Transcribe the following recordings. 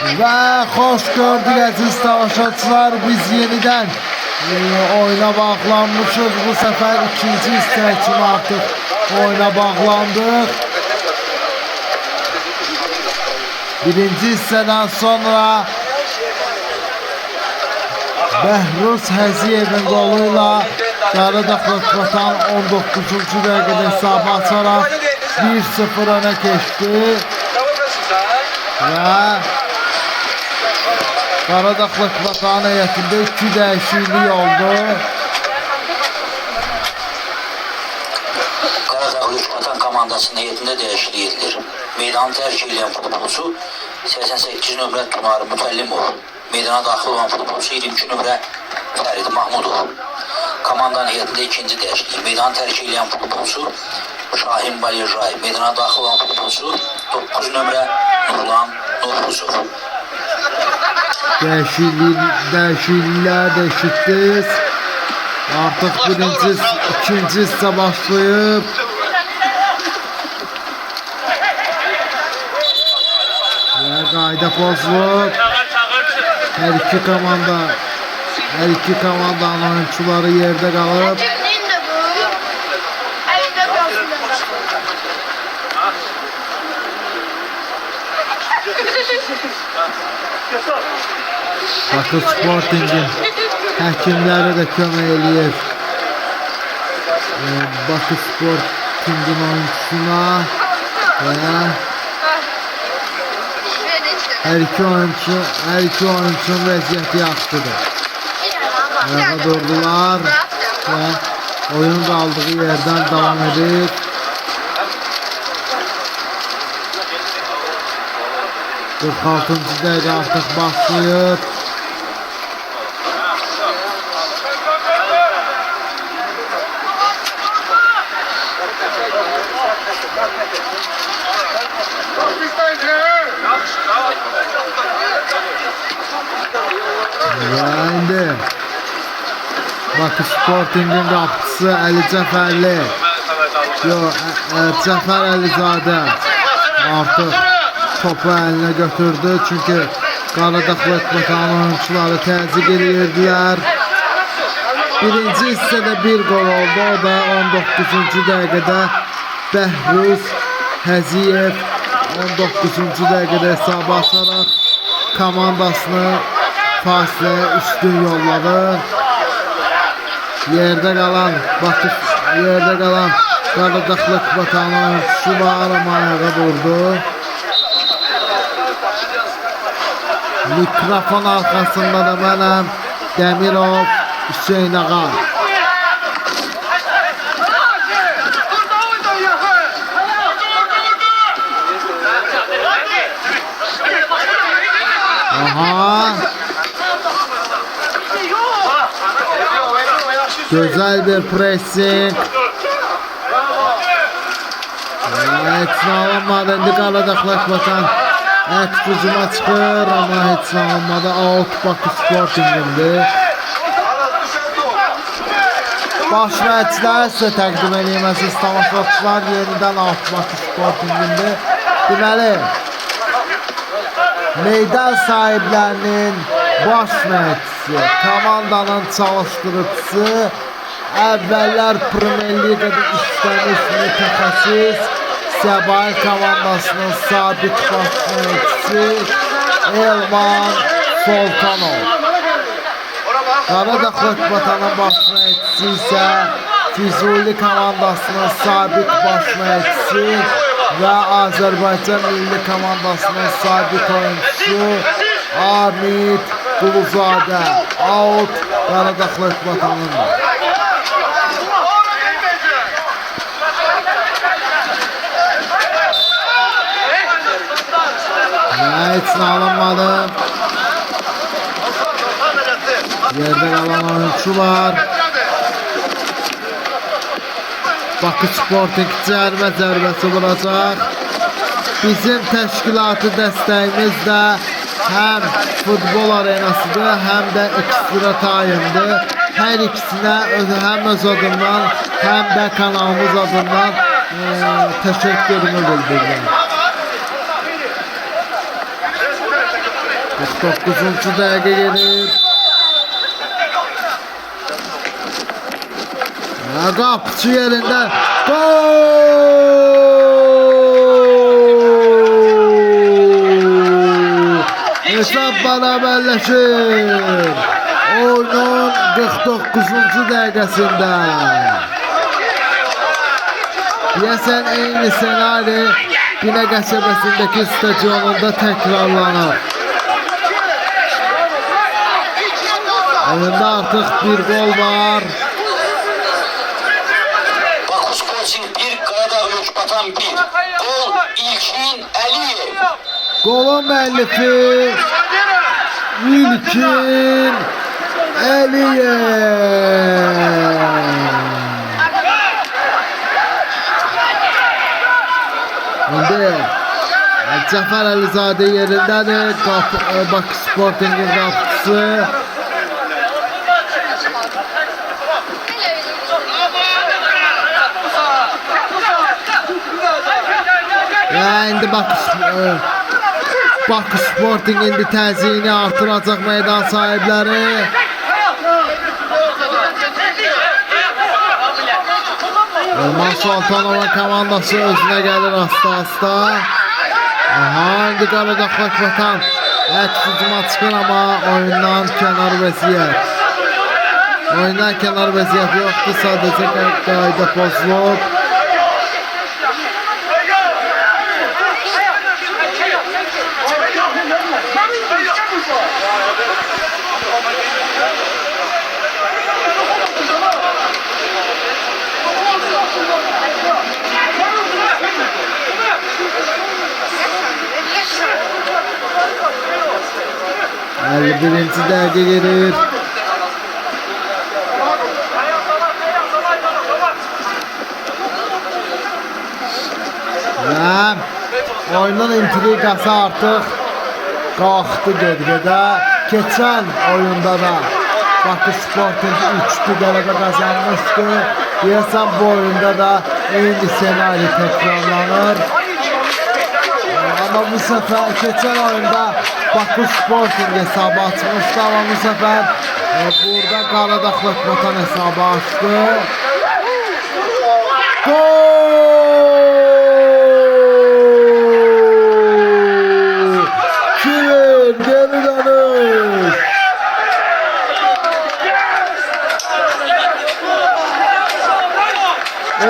Ve hoş gördük əziz tamaşaçılar, biz yeniden oyuna bağlanmışız. Bu sefer ikinci hisse için artık oyuna bağlandık. Birinci hisseden sonra Bəhruz Həziyevin goluyla Qaradağ Vatan 19. dəqiqədə hesabı açaraq 1-0 öne keçdi və Qaradağ Vatan heyətində 2 dəyişiklik oldu. Qaradağ Vatan komandasının heyətində dəyişiklik edilir. Meydanı tərk edən futbolçu 88 nömrə Tunar Mütəllimov, meydana daxil olan futbolçu 22 nömrə Fərid Mahmudov. Komandanın heyətində ikinci dəyişiklik. Meydanı tərk edən futbolçu Şahin Balirjay, meydana daxil olan futbolçu 9 nömrə Nurlan Novruzov. Dəyişikliklər də eşitdiniz. Artıq ikinci hissə başlayıb. Və qayda pozulub. Hər iki komandanın oyuncuları yerdə qalıb. Bakı Sporting'in həkimləri də kömək eləyir. Bakı Sporting'in oyuncusuna və hər iki oyuncunun vəziyyəti yaxşıdır. Ayağa durdular və oyun qaldığı yerdən davam edir. Qırx 6-cı dəqiqə artıq başlayıb. İndi Bakı Sporting'in qapıçısı Əli Cəfərli, Cəfər Əlizadə artıq topu əlinə götürdü. Çünki Qaradağ Vatan oyuncuları təzyiq edirdilər. Birinci hissədə bir gol oldu. O da 19-cu dəqiqədə Bəhruz Həziyev 19-cu dəqiqədə hesabı açaraq komandasını fasiləyə üstün yolladı. Yerdə qalan Qaradağ Vatan oyuncusu var, amma ayağa vurdu. Mikrofon arxasında da mənəm, Dəmirov Hüseyn Ağa. Aha. Güzel bir pressing. Heç nə alınmadı. İndi Qaradağ Vatan əks hücuma çıxır, amma heç nə alınmadı. Out Bakı Sporting'indi. Baş məçləri sizə təqdim edeyim əziz tamaşaçılar. Yenidən Out Bakı Sporting'indi. Deməli, meydan sahiblərinin baş məçisi, komandanın çalışdırıcısı, əvvəllər Premier Ligada işləmiş mütəxəssis, Səbail komandasının sabit baş məçisi Elman Soltanov. Qaradağ Vatanın baş məçisi isə Füzuli komandasının sabit baş məçisi və Azərbaycan milli komandasının sabit oyuncusu Amid Quluzadə. Out Qaradağ Vatanın. Heç nə alınmadı. Yerdə qalan oyuncu var. Bakı Sporting cərimə zərbəsi vuracaq. Bizim təşkilatı dəstəyimiz də həm futbol arenasıdır, həm də X-Lira Time'dır. Hər ikisinə həm öz adından, həm də kanalımız adından təşəkkürümü bildirirəm. 49-cu dəqiqə gedir. Qapıcı yerində. Gol! Hesab bərabərləşir. Oyunun 49-cu dəqiqəsində. Deyəsən eyni senari Binə qəsəbəsindəki stadionunda təkrarlanır. Oyunda artıq bir gol var. Baku Sporting 1, Karadağ Göçbatan 1. Gol İlkin Əliyev. Golun müəllifi İlkin Əliyev. İndi Cəfər Əlizadə yerindədir. Bakı Sporting'in qapıcısı. Və indi Bakı Sporting indi təzyiqini artıracaq meydan sahibləri. Elman Sultanova komandası özünə gəlir asta-asta. İndi Qaradağ Xaçmatan əks hücuma çıxır, amma oyundan kənar vəziyyət. Oyundan kənar vəziyyət yoxdur, sadəcə qayda pozulub. Birinci dəqiqə gedir. Və oyunun intriqası artıq qalxdı get-gedə. Keçən oyunda da Bakı Sporting 3-2 qələbə qazanmışdı. Deyəsən bu oyunda da eyni senari təkrarlanır. Amma bu səfər keçən oyunda Bakı Sporting hesabı açmışdı, amma bu səfər burada Qaradağ Xaçmatan hesabı açdı. Gol! Kimin geri dönüş?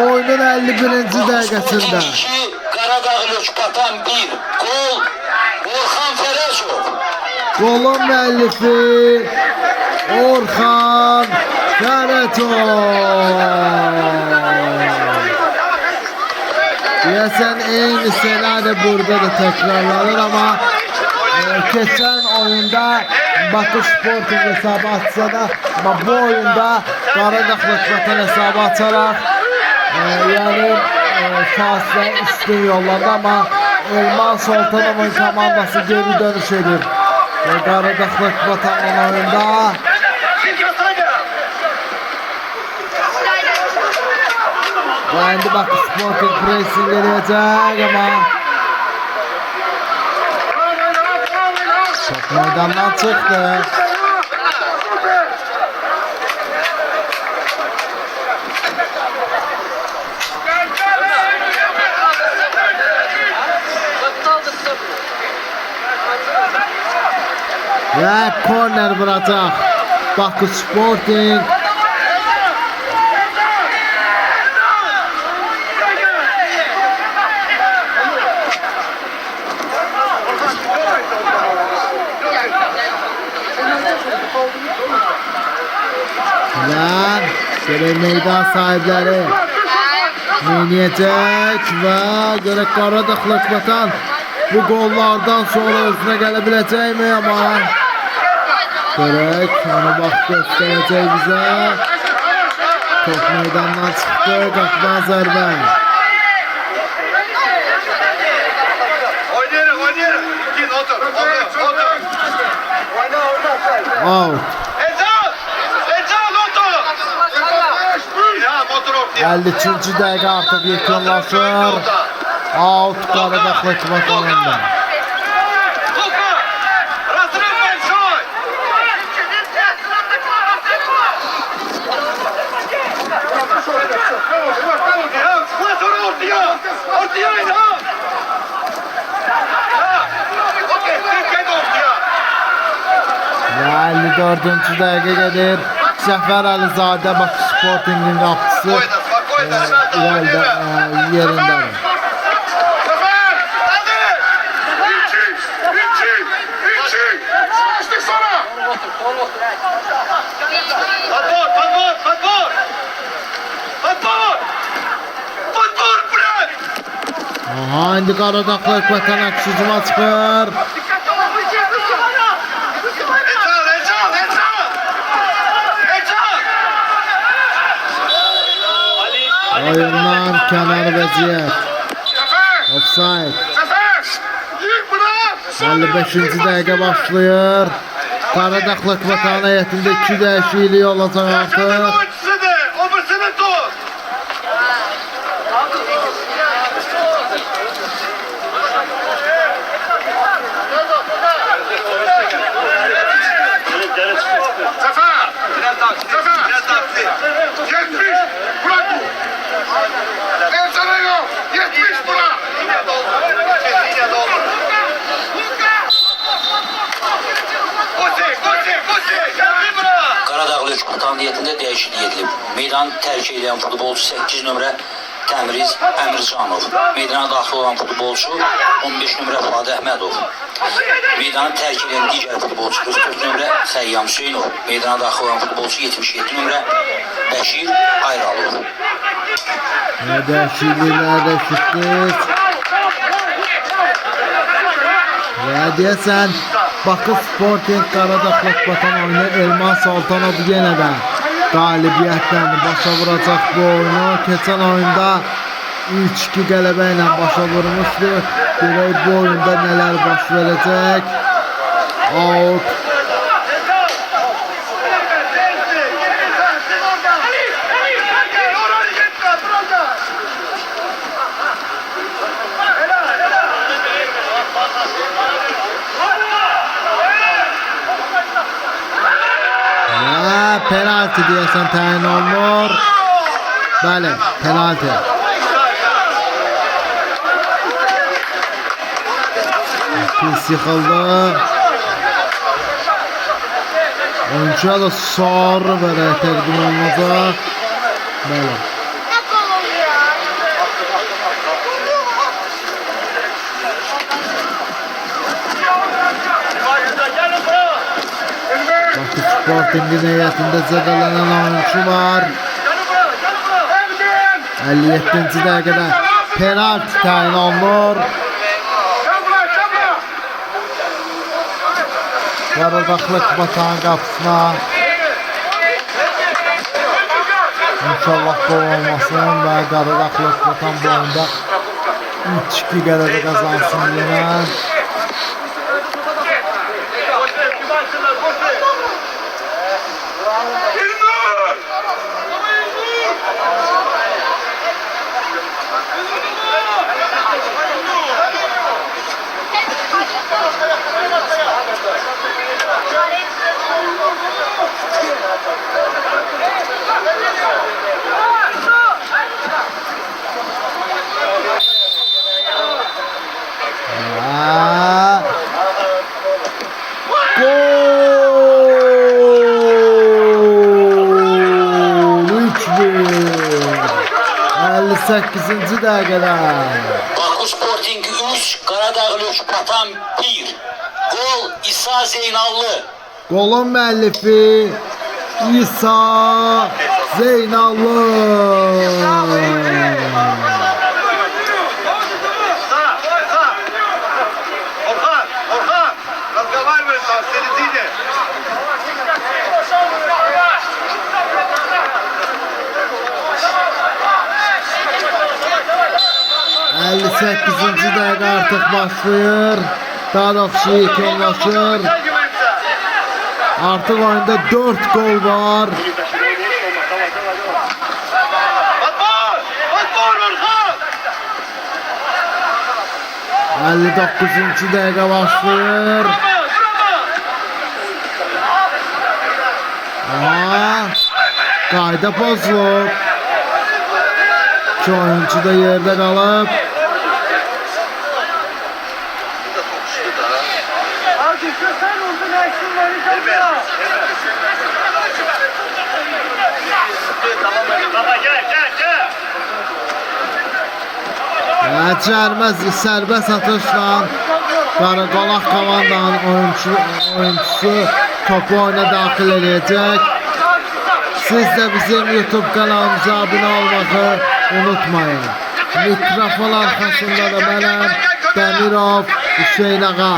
Oyunun 51-ci dəqiqəsində. Karadağ Göçbatan 1. Gol Orxan Fərəzov. Golun müəllifi Orxan Fərəzov. Deyəsən eyni senari burada da təkrarlanır, amma keçən oyunda Bakı Sporting hesabı açsa da, amma bu oyunda Qaradağ Xaçmatan hesabı açaraq yəni fasilə üstün yolladı, amma Elman Sultanov'un komandası geri dönüş edir. Qaradağ Xaçmatanın oyunda. Və indi Bakı Sporting pressing eləyəcək, amma top meydandan çıxdı. Və korner vuracaq Bakı Sporting. Ve meydan sahibləri yeniyəcək və görək Qaradağ Xaçmatan bu qollardan sonra özünə gələ biləcəkmi, amma görək, onu bax göstərəcək bizə. Top meydandan çıxdı, qapıdan zərbə. Out. 53-cü dəqiqə artıq yekunlaşır. Out Qaradağ Xaçmatanında. 54-cü dəqiqə gedir. Səfər Əlizadə Bakı Sportingin qapıçısı irəlidə yerindədir. Aha, indi Qaradağlı Vətən Əks hücuma çıxır. Oyundan kənar vəziyyət. Offside. 55-ci dəqiqə başlayır. Qaradağlı Vətən heyətində 2 dəyişiklik olacaq artıq. Qaradağlı Komutan niyetində dəyişiklik edilib. Meydan tərk edən futbolçu 8 nömrə Təmriz Əmircanov. Meydana daxil olan futbolçu 15 nömrə Fuad Əhmədov. Meydanı tərk edən digər futbolçu 44 nömrə Xəyyam Hüseynov. Meydana daxil olan futbolçu 77 nömrə Bəşir Ayralov. Dəyişikliklər də şübhəsiz. Və deyəsən Bakı Sporting Qaradağlı Vətən oyunu Elman Saltanov yenə də qalibiyyətlə başa vuracaq bu oyunu. Keçən oyunda 3-2 qələbə ilə başa vurmuşdu. Görək bu oyunda nələr baş verəcək. Out. Penaltı deyəsən təyin olunur. Bəli, penaltı. Pis yıxıldı. Oyuncuya da sarı verək təqdim olunacaq. Bəli. Bakı Sporting'in heyətində zədələnən oyuncu var. 57-ci dəqiqədə penaltı təyin olunur. Qaradağlı Vətən qapısına İnşallah gol olmasın və Qaradağlı Vətən bu oyunda 3-2 qələbə qazansın yenə. Gol! 58-ci dəqiqədə. Bakı Sporting 3, Qaradağlı Vətən 1. Gol İsa Zeynallı. Golun müəllifi İsa Zeynallı. Orhan, разговаривай там, в середине. 58-ci dəqiqə artıq başlayır. Daha doğrusu yekunlaşır. Artıq oyunda 4 gol var. 59-cu dəqiqə başlayır. Aha, qayda pozulub. 2 oyuncu da yerdə qalıb. Baba gel gel gel. Cərməz sərbəst atışla Qaraqalaq komandanın oyuncusu topu oyuna daxil edəcək. Siz də bizim YouTube kanalımıza abunə olmağı unutmayın. Mikrofon arxasında da mənəm Dəmirov Hüseyin Ağa.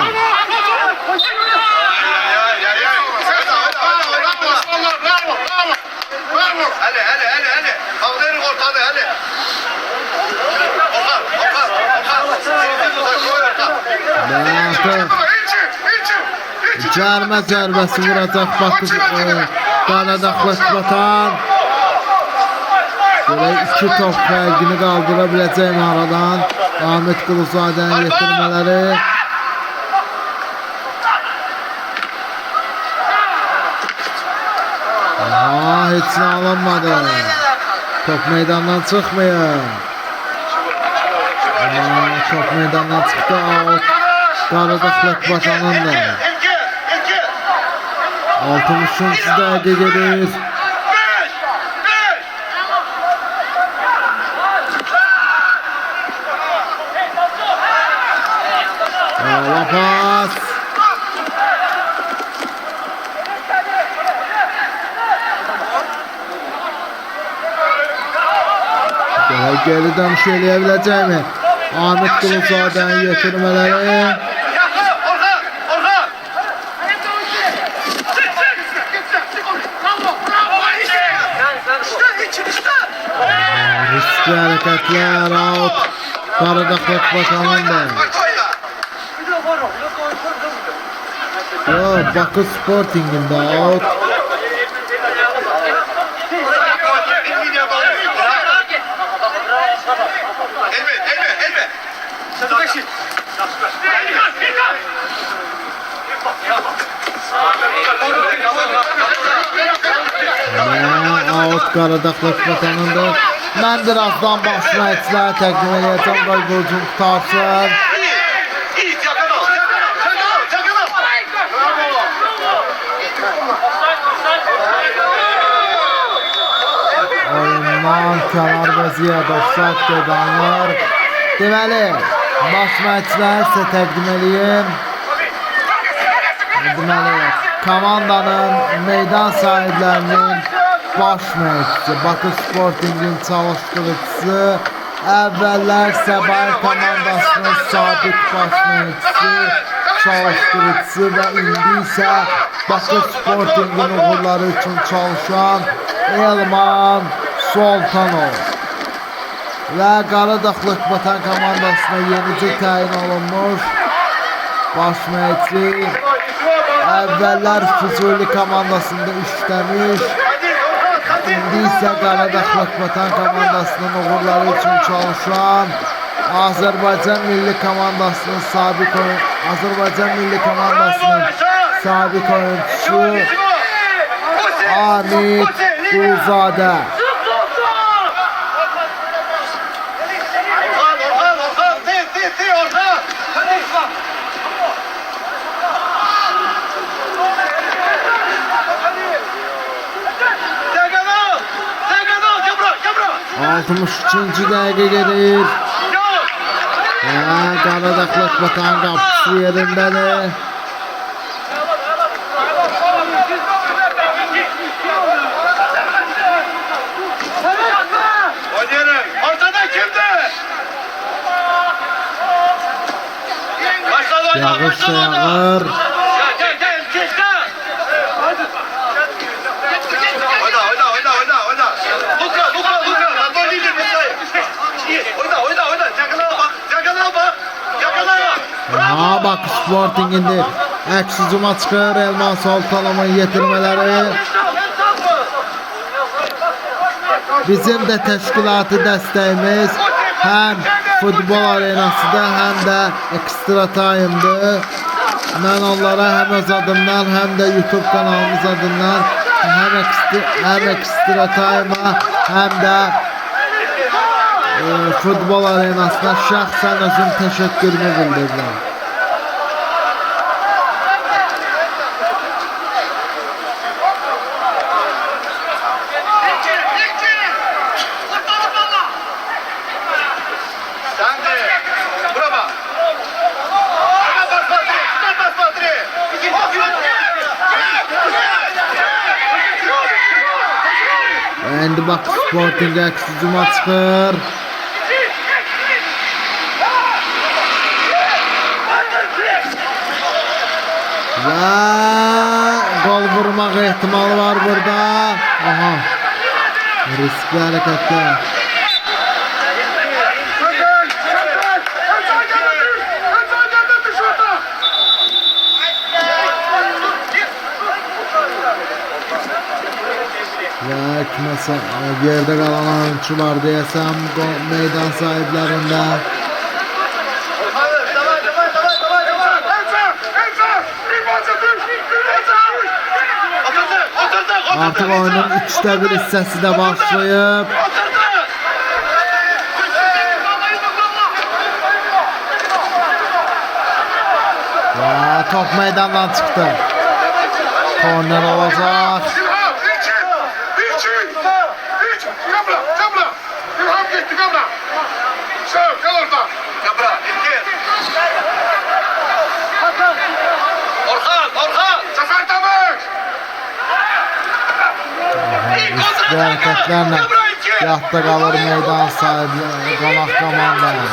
Hadi. Kavları ortada hadi. Cərmə zərbəsi vuracaq Bakı Qaradaqlıq Vatan. Belə iki top fərqini qaldıra biləcək aradan. Ahmet Quluzadənin yetirmələri. Heç nə alınmadı. Top meydandan çıxmıyor. Top meydandan çıxdı. Out. Qaradaqlıq Vatanın da. 60. dəqiqə gedir. Pas. Geri dönüş eləyə biləcəkmi? Ahmet Quluzadənin yetirmələri. Riskli hərəkətlər, out. Qaradaqlıq Vatanın da. Bakı Sporting'in de out. Out Qaradaqlıq Vatanın da. Mən birazdan baş məşqçilərə təqdim edəcəm. Qol borcunu qutarsın. Oyundan kənar vəziyyət offside qeydanlar. Deməli, baş məşqçilərə sizə təqdim edeyim. Deməli, komandanın meydan sahiblərinin baş məşqçisi, Bakı Sporting'in çalışdırıcısı, əvvəllər Səbail komandasının sabit baş məşqçisi, çalışdırıcısı və indi isə Bakı Sporting'in uğurları üçün çalışan Elman Soltanov və Qaradaqlıq Vatan komandasına yenici təyin olunmuş baş məşqçi, əvvəllər Füzuli komandasında işləmiş, indi isə Qaradaqlıq Vatan komandasının uğurları üçün çalışan Azərbaycan Milli Komandasının sabit oyuncusu Ahmet Quluzadə. Altmış üçüncü dəqiqə gedir. Qaradaqlıq Vatan qapısı yerindədir. Ortada kimdi? Yağış da yağır. Bakı Sporting'in de əks hücuma çıxır. Elman Soltanov'un yetirmələri. Bizim de təşkilatı dəstəyimiz həm futbol arenasıda, həm də Extra Time'dır. Mən onlara həm öz adımdan, həm də YouTube kanalımız adından həm Extra Time'a, həm də futbol arenasına şəxsən özüm təşəkkürümü bildirirəm. indi Bakı Sporting əks hücuma çıxır. Və gol vurmaq ehtimalı var burada. Aha. Riskli hərəkətlər. Və kiməsə yerdə qalan oyuncu var deyəsəm meydan sahiblərində. Artıq oyunun 3'te 1 hissəsi də başlayıb. Və top meydandan çıxdı. Korner olacaq. Riskli hərəkətlərlə yadda qalır meydan sahibləri qonaq komandaları.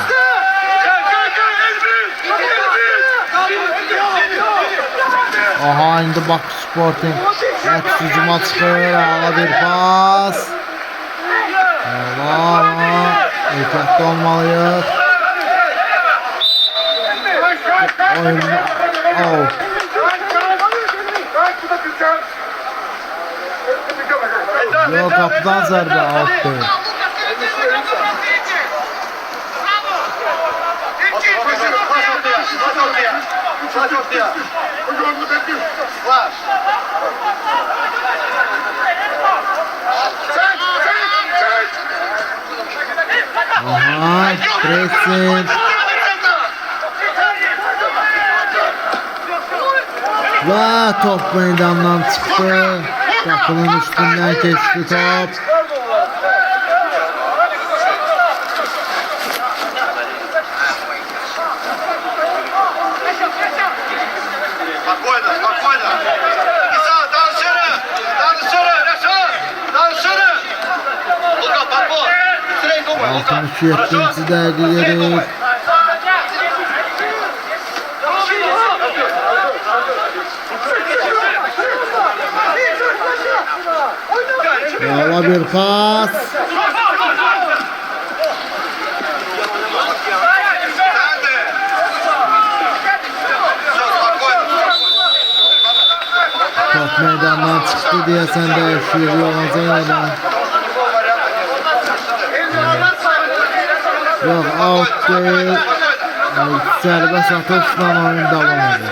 Aha, indi Bakı Sporting əks hücuma çıxır, ala bir pas. Ehtiyatlı olmalıyıq. Yok, kapıdan zərbə out değil. Aha, pressing. Ve top meydandan çıktı. Kapının üstünden geçti top. Спокойно, спокойно. Иса, дальше, дальше. Лука, подбор. Быстрее думай, Лука. 67. dakika gelir. Yala bir pas. Top meydandan çıktı diye sen de değişikliği olacak. Yok, out değil. Serbest atışla oyun devam ediyor.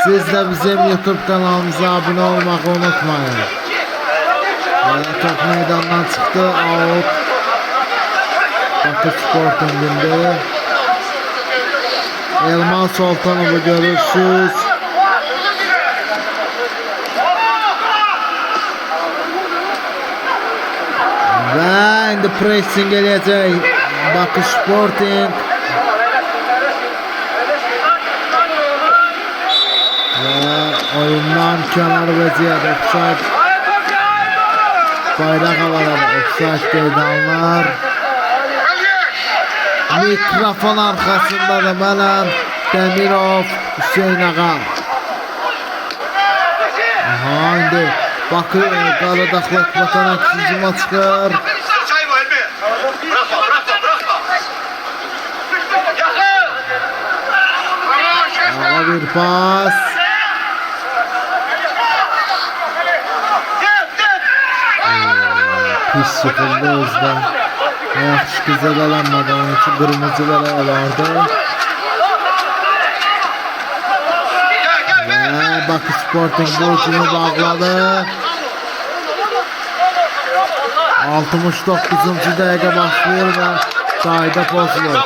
Siz de bizim YouTube kanalımıza abone olmayı unutmayın. Top meydandan çıktı, out. Bakı Sporting'inde Elmas Sultanov'u görürsünüz. Ve indi pressing gelecek Bakı Sporting. Ve oyundan kenar vəziyyət offside. Bayraq havaları offside qeydanlar. Mikrofon arkasında da mənəm Demirov Hüseyin Ağa. Aha, indi Bakı Qaradağlı Vatan hücuma çıxır. Ağa bir pas. Pis sıfırda özdə. Yaxşı ki zədələnmədi, onun üçün qırmızı belə olardı. Və Bakı Sporting bu ucunu bağladı. 69. dəqiqə başlayır və qayda pozulur.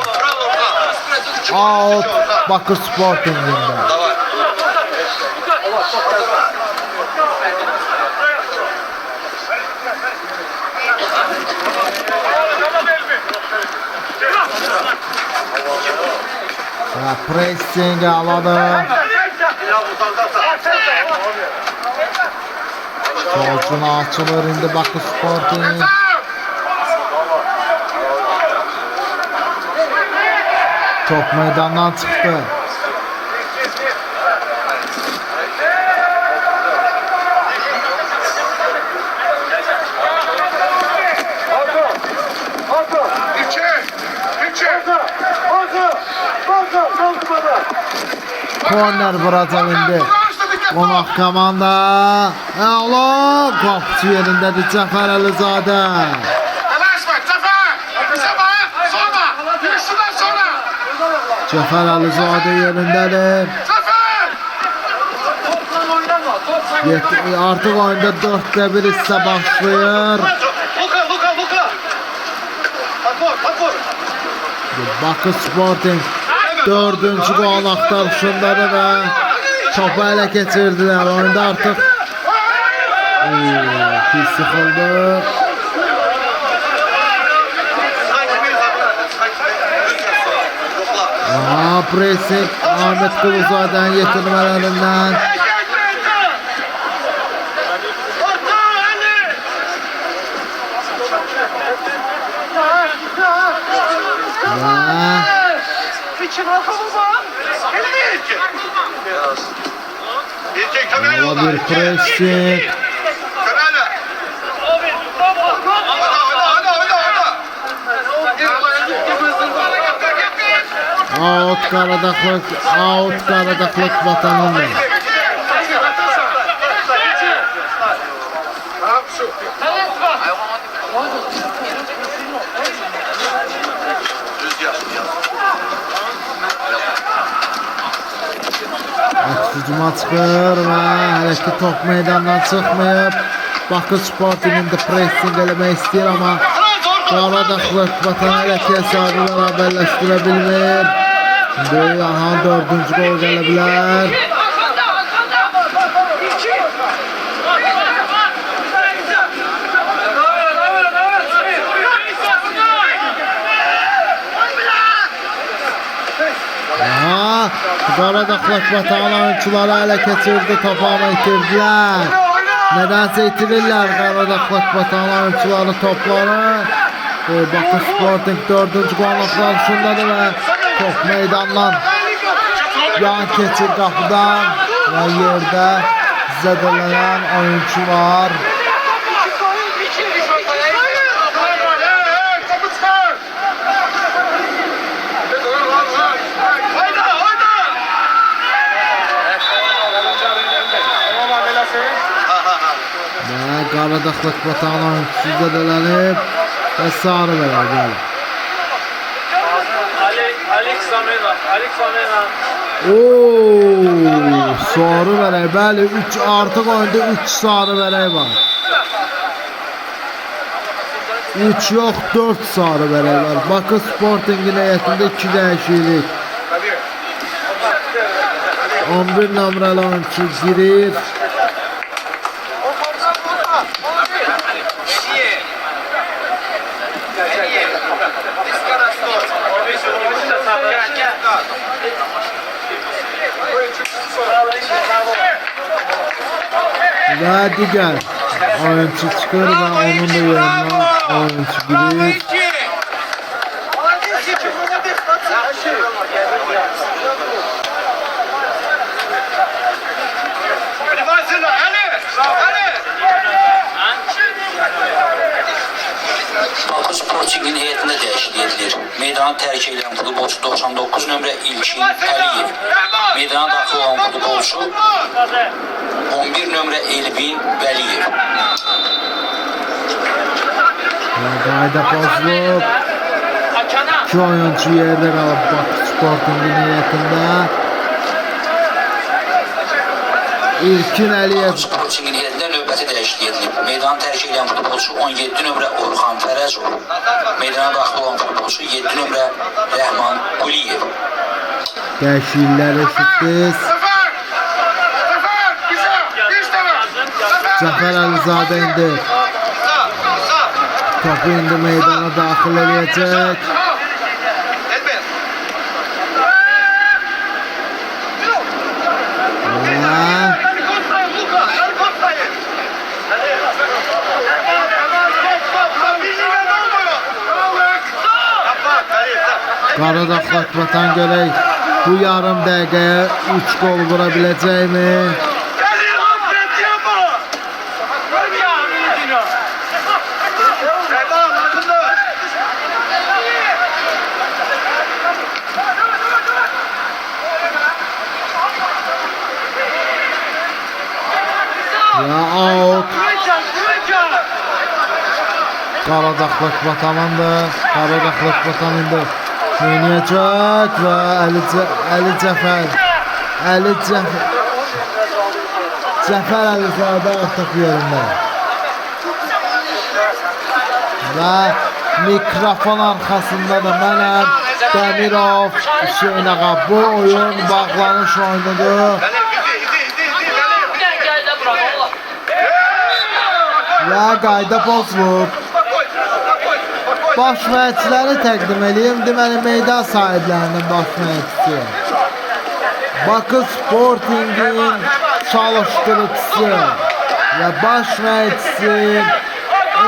Out Bakı Sporting'ində. Pressing aladı. Biraz uzaklaşsa. Solçuna açılır indi Bakı Sporting. Top meydandan çıktı. Korner vuracaq indi. Qonaq komanda. Allah! Qapçı yerindədir Cəfər Əlizadə. Cəfər Əlizadə yerindədir. Artıq oyunda 4'te 1 hissə başlayır. Luka. Patvor. Bakı Sporting 4-cü qol axtarışındadır və topu ələ keçirdilər. Oyunda artıq pis sıxıldı. Pressing Ahmet Quluzadənin yetirmələrindən. Hava bir pressing. Out Qaradaqlıq vatanındır. Hücuma çıxır və hələ ki top meydandan çıxmayıb. Bakı Sporting'in de pressing eləmək istəyir, amma Qaradaqlıq vatan hələ ki hesabı bərabərləşdirə bilmir. Şimdi aha 4-cü gol gələ bilər. Qaradaqlıq vatanı oyuncuları ələ keçirdi, topu ama itirdiler. Nedense itirirler Qaradaqlıq vatanı oyuncuları topları. Bakı Sporting 4-cü gol axtarışındadır və top meydandan yan keçir qapıdan və yerdə zədələnən oyuncu var. Qaradaqlıq vatanı oyuncusu zədələnib və sarı verir. Alex Samena. Sarı verək. Bəli, artıq oyunda 3 sarı verək var. 3 yox, 4 sarı verək var. Bakı Sporting'in heyətində 2 dəyişiklik. 11 nömrəli oyuncu girir. Və digər oyuncu çıxır və onun da yerinə oyuncu girir. Bakı Sporting'in heyətində dəyişiklik edilir. Meydanı tərk edən futbolçu 99 nömrə İlkin Əliyev. Meydana daxil olan futbolçu 11 nömrə Elvin Vəliyev. Qayda pozulub. 2 oyuncu yerdə qalıb Bakı Sporting'in heyətində. İlkin Əliyev. Bakı Sporting'in heyətində növbəti dəyişiklik edilib. Meydanı tərk edən futbolçu 17 nömrə Orxan Fərəzov. Meydana daxil olan futbolçu 7 nömrə Rəhman Quliyev. Dəyişikliklər eşitdiniz. Cəfər Əlizadə indi topu indi meydana daxil edəcək. Qaradağ Akbatan görək bu yarım dəqiqəyə 3 gol vura biləcəkmi? Ya out. Qaradağ Akbatanındır. Qaradağ Akbatan indi oynayacaq və Əli Cəfər Əlizadə artıq yerində. Və mikrofon arxasında da mənəm, Dəmirov, Hüseyin ağa. Bu oyun bağlanış oyunudur. Və qayda pozulub. Baş məşqçiləri təqdim edeyim. Deməli, meydan sahiblərinin baş məşqçisi Bakı Sporting'in çalıştırıcısı və baş məşqçisi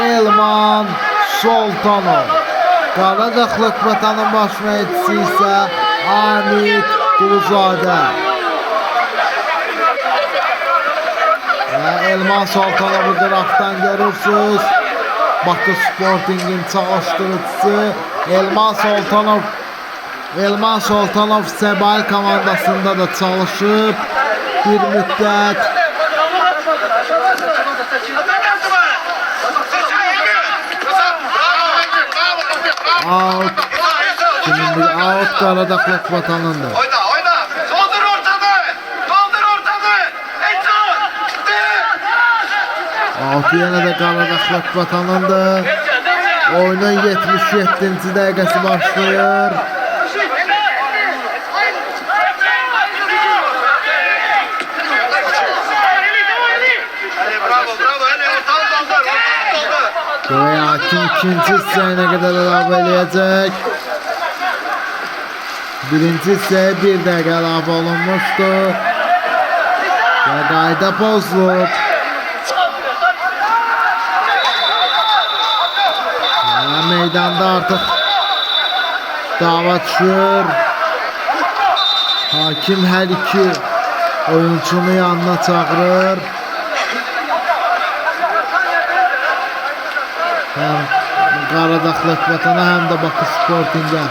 Elman Soltanov. Qaradağ Akbatanın baş məşqçisi isə Hamid Quluzadə. Və Elman Soltanovu qıraqdan görürsünüz. Bakı Sporting'in çalıştırıcısı Elman Soltanov Səbail komandasında da çalışıb bir müddət. Out. Şimdi out Qaradağ Akbatanındır. Out yenə də Qaradağ Akbatanındır. Oyunun 77-ci dəqiqəsi başlayır. Hakim ikinci hissəyə qədər əlavə eləyəcək. Birinci hissəyə 1 dəqiqə əlavə olunmuşdur. Və qayda pozulub. Meydanda artıq dava düşür. Hakim hər iki oyunçunu yanına çağırır. Həm Qaradağ Akbatana, həm də Bakı Sporting'ə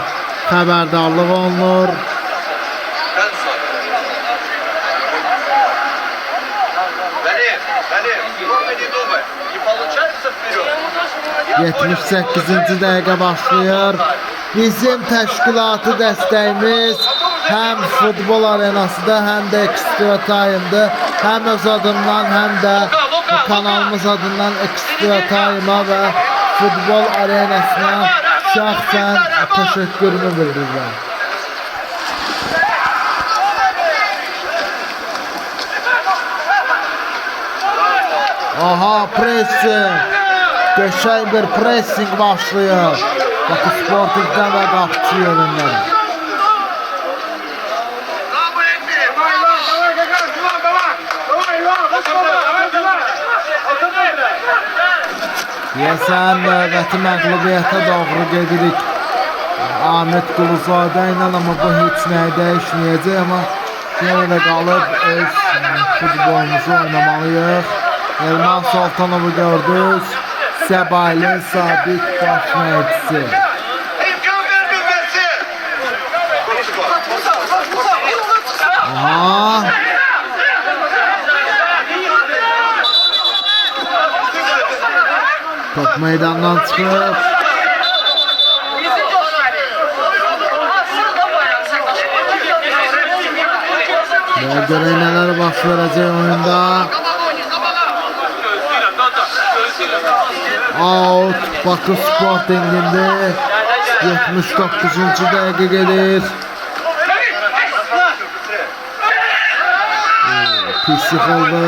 xəbərdarlıq olunur. 78-ci dəqiqə başlayır. Bizim təşkilatı dəstəyimiz həm futbol arenasıda, həm də ekstra time'dır. Həm öz adından, həm də kanalımız adından ekstra time'a və futbol arenasına şəxsən təşəkkürümü bildirirəm. Aha, pressing. Qəşəng bir pressing başlayır. Bakı Sporting'dən və qapıcı yerindən. Deyəsən, növbəti məğlubiyyətə doğru gedirik. Ahmet Quluzadə ilə, amma bu heç nəyə dəyişməyəcək, amma yenə də qalıb öz futbolumuzu oynamalıyıq. Elman Soltanovu gördük. Səbailin sabit baş məşqçisi. Aha. Top meydandan çıxıb. Və görək nələr baş verəcək oyunda. Out Bakı Sporting'inde 79. dəqiqə gedir. Pis yıxıldı.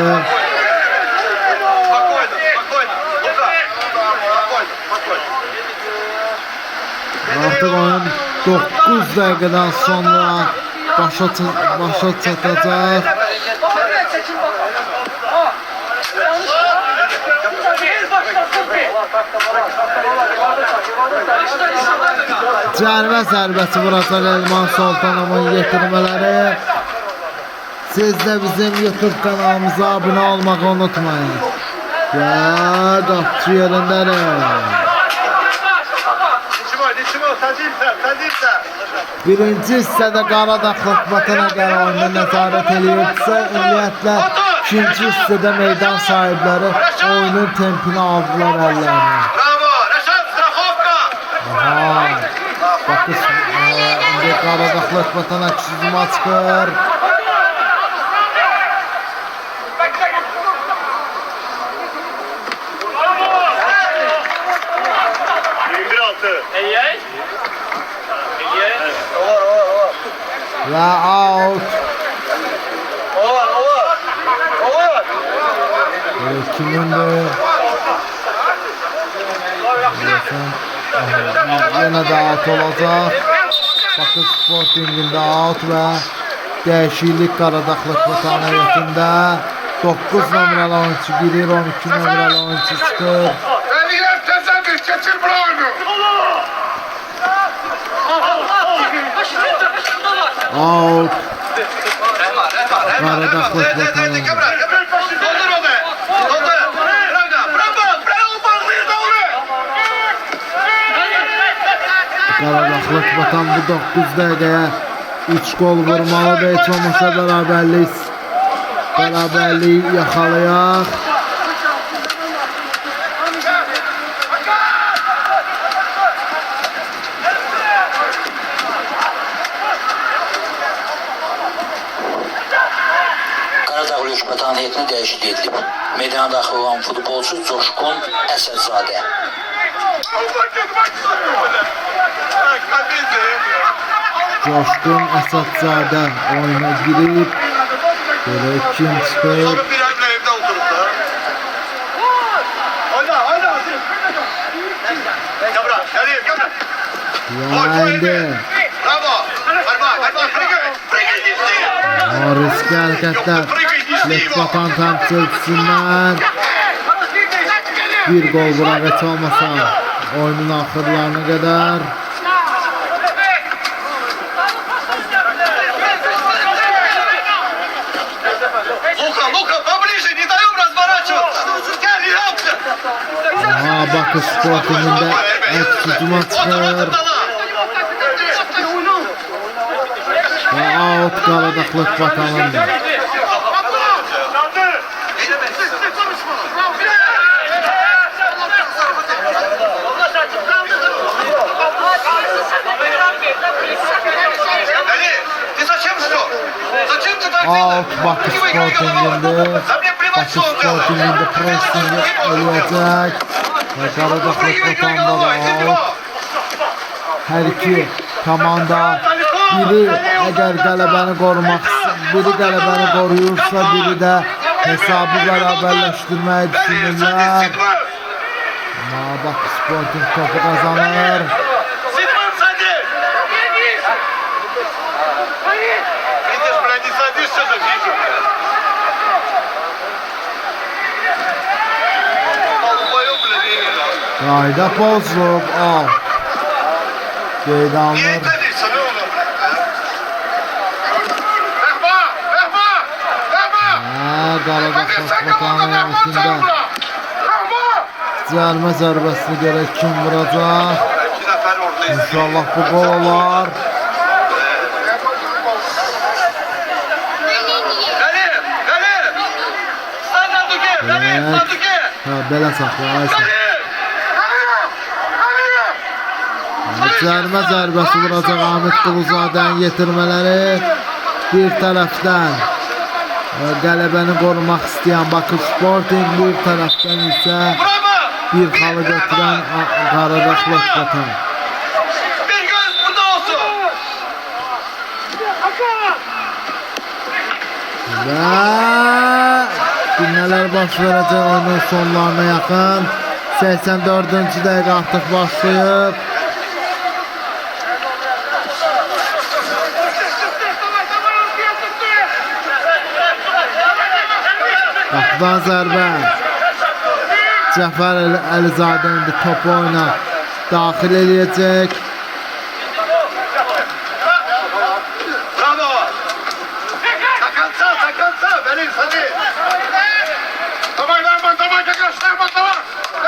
Artıq oyun 9 dəqiqədən sonra başa çatacaq. Cərimə zərbəsi vuracaq Elman Sultanovun yetirmələri. Siz de bizim YouTube kanalımıza abone olmayı unutmayın. Ya qapçı yerindədir. Birinci hissədə Qaradağ Xalqbatana qədər oyunda nəzarət eləyirsə, ümumiyyətlə ikinci hissədə meydan sahibləri oyunun tempini aldılar əllərinə. Bravo, Reşat, strafovka. Aha. Bakın, indi Qaradağ Xalqbatana hücuma çıxır. Ve out. Kimin de yine de out olacak. Bakın Sporting'in de out ve değişiklik Qaradağ Xalqbatana heyətində 9 numaralı oyuncu girir, 12 numaralı oyuncu çıxır. Eliyer tesadüf, geçir bu oyunu. Out. Qaradağ Xalqbatana. Doldur onu. Doldur. Bravo, bravo, bağlıyır da onu. Qaradağ Xalqbatan bu 9 dəqiqəyə 3 gol vurmalıdır. Heç olmasa bərabərliyi yaxalayaq. Qaradağ Xalqbatana heyətində dəyişiklik edilib. Meydana daxil olan futbolçu Coşqun Əsədzadə. Coşqun Əsədzadə oyuna girib. Böyle kim çıxır. Bir ayla evde oturup da. Oyna. Kabra, Kabra. Yendi. Bravo. Arma, Frigay dizdi. O riskli hərəkətlər Xalqbatan təmsilçisindən bir gol vuraq heç olmasa oyunun axırlarına qədər. Лука, поближе, не даем разворачиваться. Гель, yaptı. Aha, Bakı Sporting'in də əks hücuma çıxır. Və out Qaradağ Xalqbatanın da. Out Bakı Sporting'inde. Bakı Sporting'inde pressing eləyəcək. Və Qaradağ Xalqbatanda da out. Hər iki komanda biri əgər qələbəni qorumaq, biri qələbəni qoruyursa, biri də hesabı bərabərləşdirməyi düşünürlər. Amma Bakı Sporting topu qazanır. Qayda pozulub, out. Qeyd alınır. Qaradağ Xalqbatanın heyətində cərimə zərbəsini görək kim vuracaq. İnşallah bu gol olar. Belə saxlayırsan. Cərimə zərbəsi vuracaq Ahmet Quluzadənin yetirmələri. Bir tərəfdən qələbəni qorumaq istəyən Bakı Sporting, bir tərəfdən isə bir xalı götürən Qaradağ Xalqbatan. Bir göz burada olsun. Və nələr baş verəcək oyunun sonlarına yaxın. 84-cü dəqiqə artıq başlayıb. Qapıdan zərbə. Cəfər Əlizadə indi topu oyuna daxil edəcək. Bravo. Takansa benim hadi. Tamam Erman tamam Kakaş Erman tamam.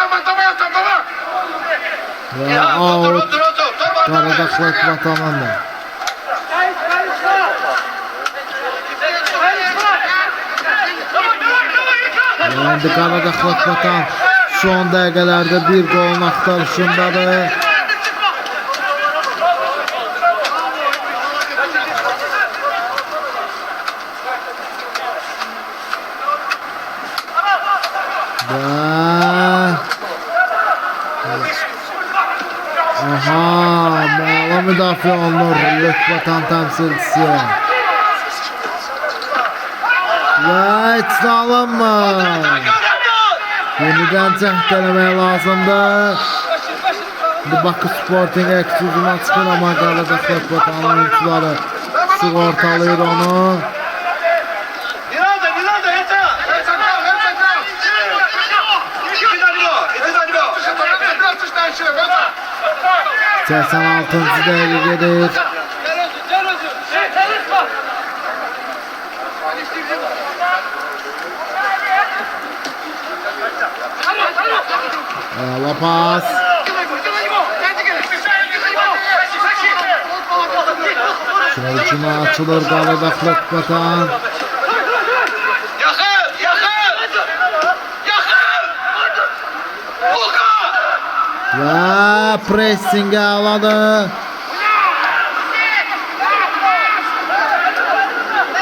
Erman tamam yaptım tamam. Və out. Otur. Qaradağlı vatanında. İndi Qaradağlı vatan son dəqiqələrdə bir qolun axtarışındadır. Aha, məla müdafiə olunur Lök vatan təmsilçisi. Və heç də alınmır. Yenidən cəhd eləmək lazımdır. Bakı Sporting eksizmə çıxır, amma Qaradağlı vatanın oyuncuları sığortalayır onu. Nilada yeter. 86-cı dəqiqə gedir. La pas. Şuna açılır Qaradağlı vatan. Və pressingə aladı.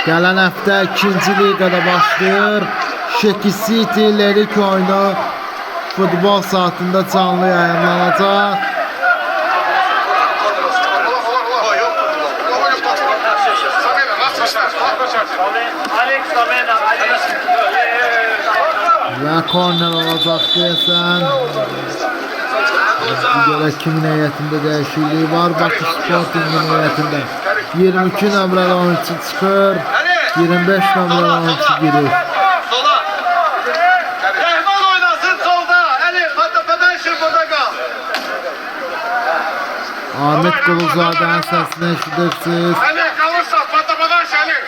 Gələn həftə 2-ci liqada başlayır. Şeki City Lerik oyunu futbol saatında canlı yayınlanacaq. Və korner olacaq deyəsən. Görək kimin heyətində dəyişikliyi var. Bakı Sporting'in heyətində 22 nömrəli oyuncu çıxır, 25 nömrəli oyuncu girir. Sola. Rehman oynasın solda. Ali Fadaşır burada kal. Ahmet Quluzadənin səsini eşidirsiniz. Ali kalırsa Fadaş Ali.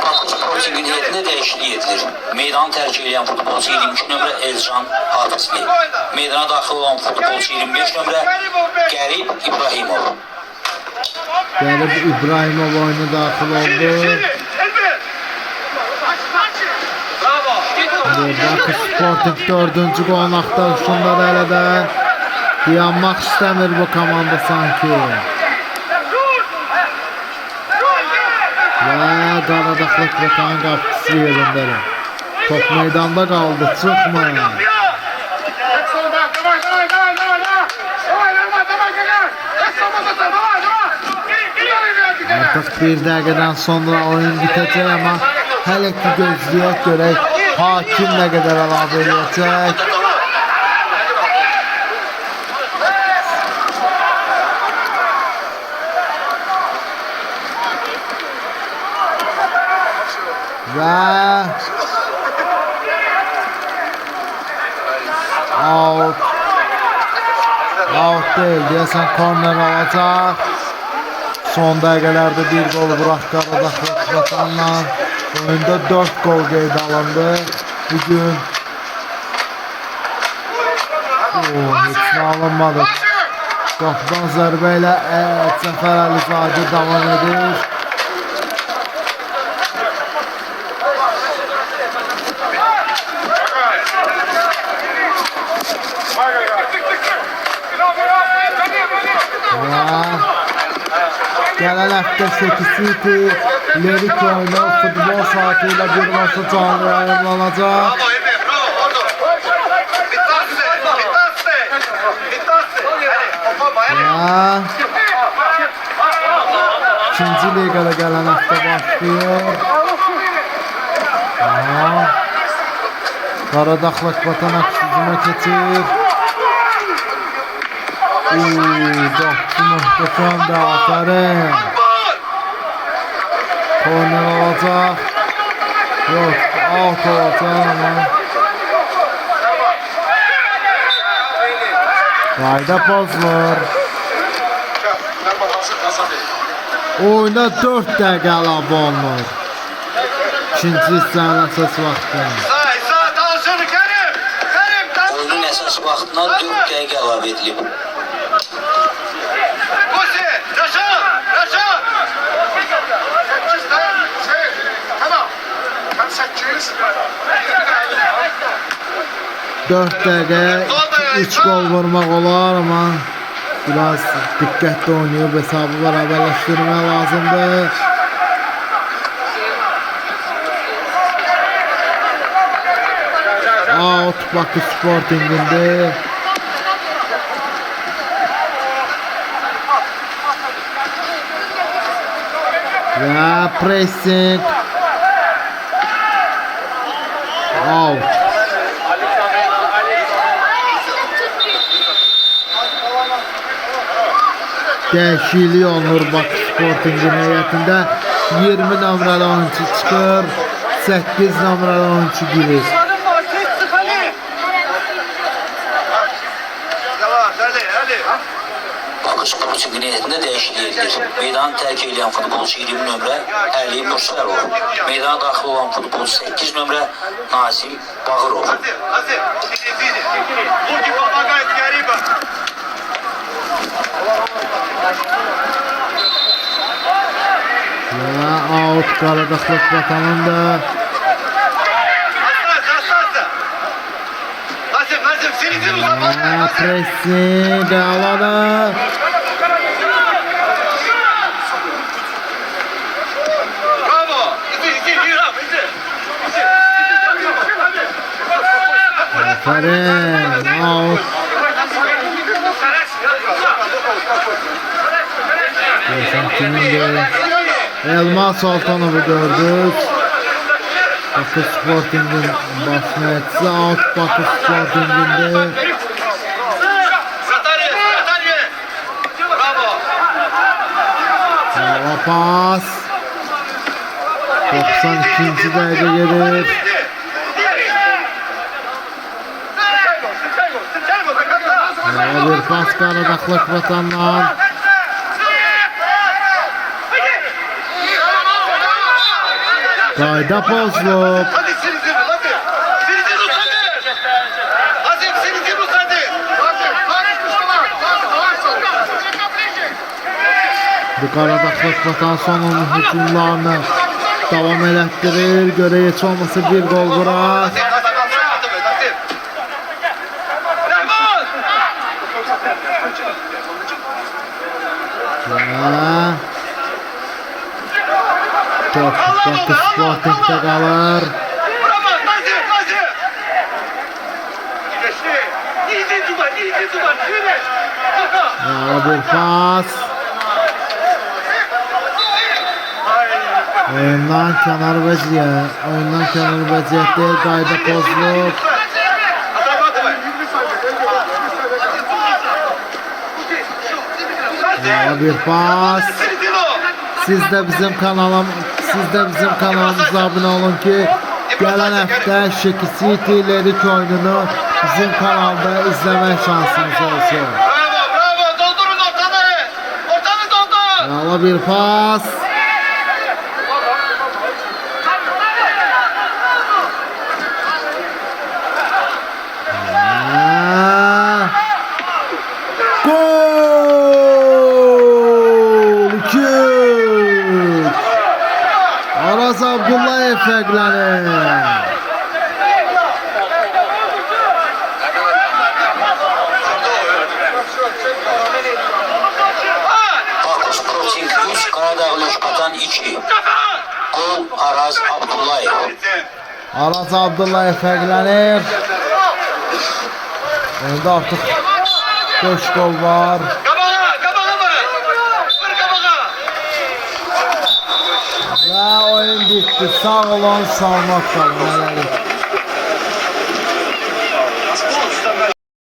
Bakı Sporting'in heyətində dəyişiklik edilir. Meydanı tərk edən futbolçu 22 nömrə Elcan Hafizli. Meydana daxil olan futbolçu 25 nömrə Qərib İbrahimov. Qərib İbrahimov oyuna daxil oldu. Bravo. Bakı Sporting 4-cü qolun axtarışında da hələ də dayanmaq istəmir bu komanda sanki. Və Qaradağlı vatanın qapıçısı yerindədir. Top meydanda qaldı, çıxmır. Artıq bir dəqiqədən sonra oyun bitəcək, amma hələ ki gözləyək görək hakim nə qədər əlavə edəcək. Və out deyil, deyəsən korner alacaq. Son dəqiqələrdə bir qol bıraq Qaradağlı vatanla. Oyunda 4 qol qeyd alındı bugün. Heç nə alınmadı. Qapıdan zərbə ilə Cəfər Əlizadə davam edir. Gələn həftə Şeki City Lerik oyunu futbol saati ilə birbaşa canlı yayınlanacaq. Bravo Emre, bravo orada. Bittasse. İkinci liqada gələn həftə başlayır. Qaradağlı vatan hücuma keçir. Doktu muhteşemdir, aferin. Korner olacaq. Yok, out olacaq ama. Qayda pozulur. Oyunda 4 dəqiqə əlavə olunur. İkinci hissənin əsas vaxtı. Oyunun əsas vaxtına 4 dəqiqə əlavə edilib. Dört dəqiqəyə 3 gol vurmaq olar amma biraz diqqətli oynayıb hesabı bərabərləşdirmək lazımdır. Out Bakı Sporting'inde. Ve pressing. Out. Dəyişiklik olunur Bakı Sporting'in heyətində. 20 nömrəli oyuncu çıxır, 8 nömrəli oyuncu girir. Bakı Sporting'in heyətində dəyişiklik edilir. Meydanı tərk edən futbolçu 20 nömrə Əli Mürsəlov. Meydana daxil olan futbolçu 8 nömrə Nazim Bağırov. Ve out Qaradağlıq vatanında. Pressing alana. Aferin out. Elmas Sultanov'u gördük. Bakı Sporting'in basmayetisi out Bakı Sporting'inde. Hava pas. 92. dakika gelir. Hava bir pas Qaradağlıq vatandan. Qayda pozulub. Bu Qaradağlıq vatan sonunun hücumlarını davam elətdirir. Görə heç olmasa bir gol vurar. Top Bakı Sporting'de kalır. Ya bir pas. Oyundan kenar vaziyet. Oyundan kenar vaziyette qayda pozulub. Ya bir pas. Siz de bizim kanalımıza abone olun ki gelen hafta Şeki City Lerik oyununu bizim kanalda izleme şansınız olsun. Bravo, doldurun ortaları. Ortanı doldur. Bravo bir pas. Gol! 2-3. Aras Abdullayev fərqlənir. Bakı Sporting 3, Qaradağlı Uşqatan 2. Gol Araz Abdullayev. Aras Abdullayev fərqlənir. Oyunda artıq 5 gol var. Qabağa mı? Vur qabağa. Ve oyun bitti. Sağ olun, salmak kalın.